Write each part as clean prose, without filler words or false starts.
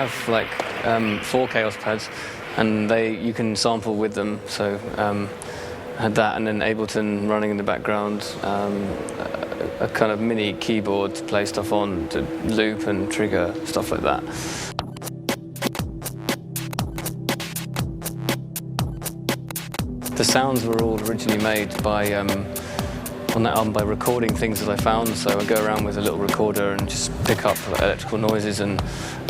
have like 4 Chaos pads, and you can sample with them. So I had that, and then Ableton running in the background, a kind of mini keyboard to play stuff on, to loop and trigger, stuff like that. The sounds were all originally made by, on that album, by recording things that I found. So I go around with a little recorder and just pick up electrical noises and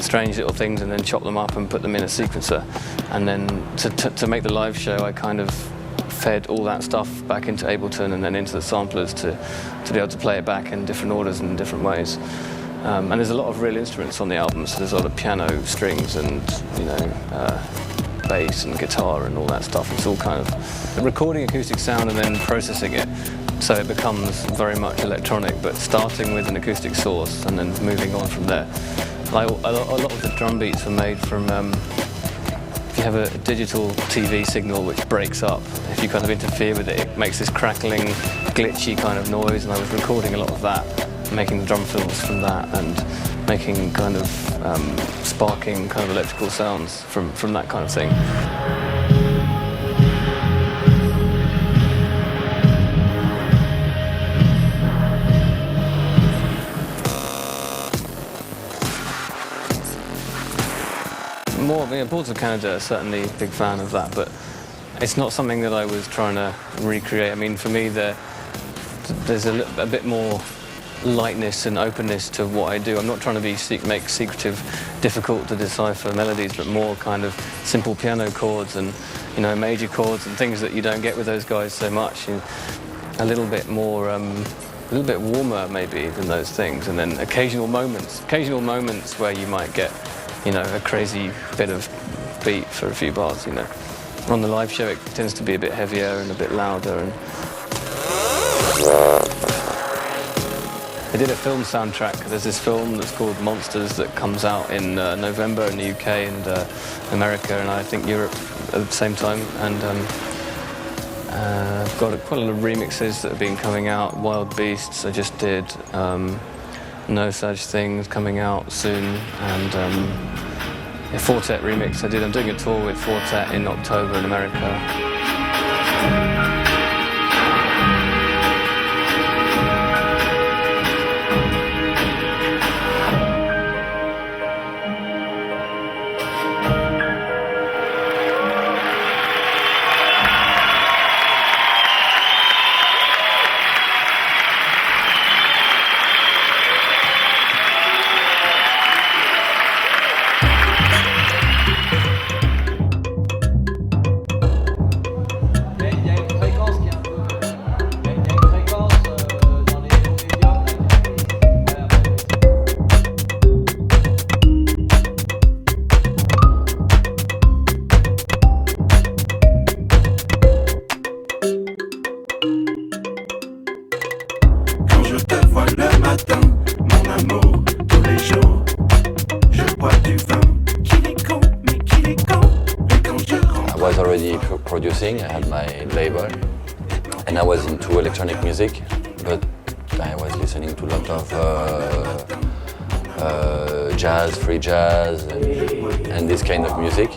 strange little things, and then chop them up and put them in a sequencer. And then to make the live show, I kind of fed all that stuff back into Ableton and then into the samplers to be able to play it back in different orders and in different ways. And there's a lot of real instruments on the album, so there's a lot of piano, strings, and bass and guitar and all that stuff. It's all kind of recording acoustic sound and then processing it, so it becomes very much electronic, but starting with an acoustic source and then moving on from there. Like a lot of the drum beats were made from, if you have a digital TV signal which breaks up, if you kind of interfere with it, it makes this crackling, glitchy kind of noise, and I was recording a lot of that, making the drum fills from that, and making kind of sparking kind of electrical sounds from that kind of thing. Boards of Canada are certainly a big fan of that, but it's not something that I was trying to recreate. I mean, for me, there's a bit more lightness and openness to what I do. I'm not trying to make secretive, difficult to decipher melodies, but more kind of simple piano chords and major chords and things that you don't get with those guys so much. A little bit more, a little bit warmer maybe than those things, and then occasional moments where you might get a crazy bit of beat for a few bars. On the live show, it tends to be a bit heavier and a bit louder. And I did a film soundtrack. There's this film that's called Monsters that comes out in November in the UK and America, and I think Europe at the same time. And I've got quite a lot of remixes that have been coming out. Wild Beasts I just did. No Such Things coming out soon, and a Fortet remix I did. I'm doing a tour with Fortet in October in America. I was already producing, I had my label, and I was into electronic music, but I was listening to a lot of jazz, free jazz, and this kind of music.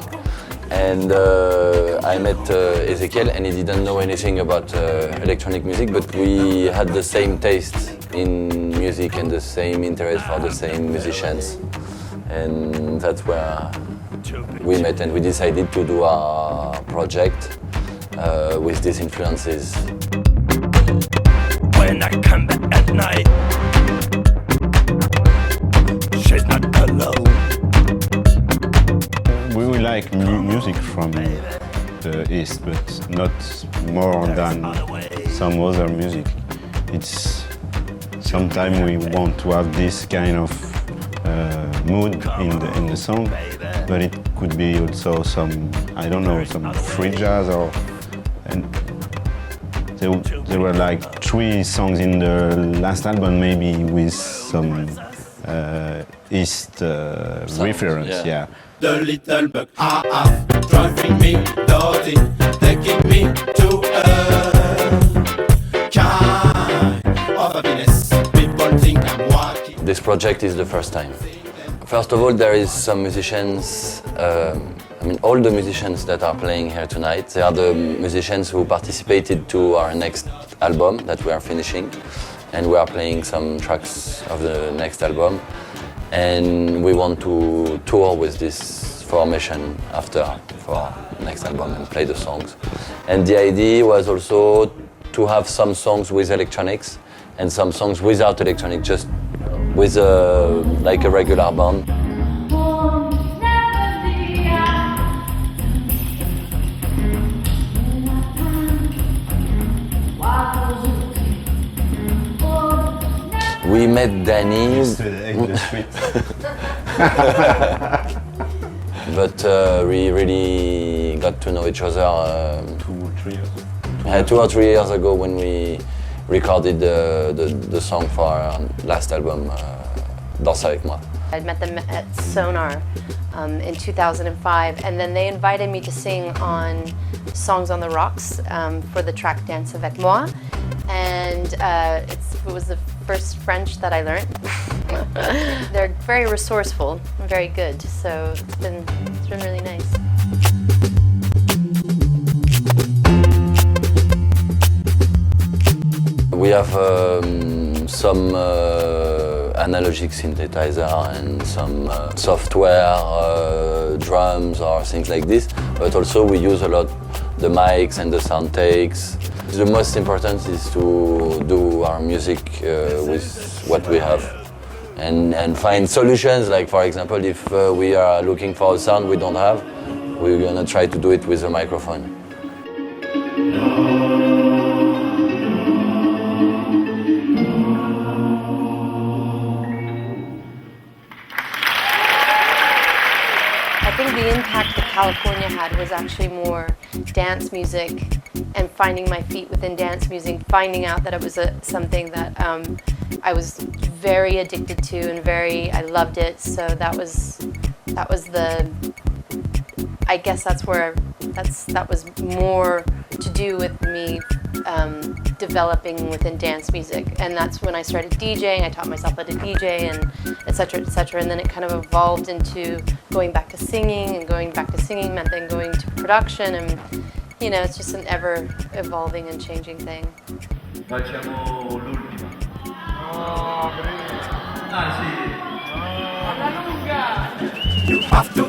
And I met Ezekiel, and he didn't know anything about electronic music, but we had the same taste in music and the same interest for the same musicians. And that's where we met, and we decided to do our project with these influences. When I come back at night, she's not alone. We will like music from the East, but not more than some other music. It's sometimes we want to have this kind of mood in the song, but it could be also some, I don't know, some free jazz and there were like 3 songs in the last album, maybe with some East reference, yeah. The little bug, driving me dirty, taking me to a kind of happiness. People think I'm walking. This project is the first First of all, there is some musicians, all the musicians that are playing here tonight, they are the musicians who participated to our next album that we are finishing. And we are playing some tracks of the next album. And we want to tour with this formation after for our next album and play the songs. And the idea was also to have some songs with electronics and some songs without electronic, just with like a regular band. We met Danny, In the street. but we really got to know each other 2 or 3 years. 2 or 3 years ago when we recorded the song for our last album, Danse avec moi. I met them at Sonar in 2005, and then they invited me to sing on Songs on the Rocks for the track Danse avec moi, and it was the first French that I learned. They're very resourceful and very good, so it's been really nice. We have some analogic synthesizer and some software drums or things like this, but also we use a lot the mics and the sound takes. The most important is to do our music with what we have and find solutions, like for example if we are looking for a sound we don't have, we're gonna try to do it with a microphone. I think the impact that California had was actually more dance music and finding my feet within dance music, finding out that it was something that I was very addicted to and I loved it. So that was I guess that was more to do with me developing within dance music, and that's when I started DJing. I taught myself how to DJ and etc. And then it kind of evolved into going back to singing, and going back to singing meant then going to production, and you know, it's just an ever evolving and changing thing. Facciamo l'ultima. Ah sì. Alla lunga! You have to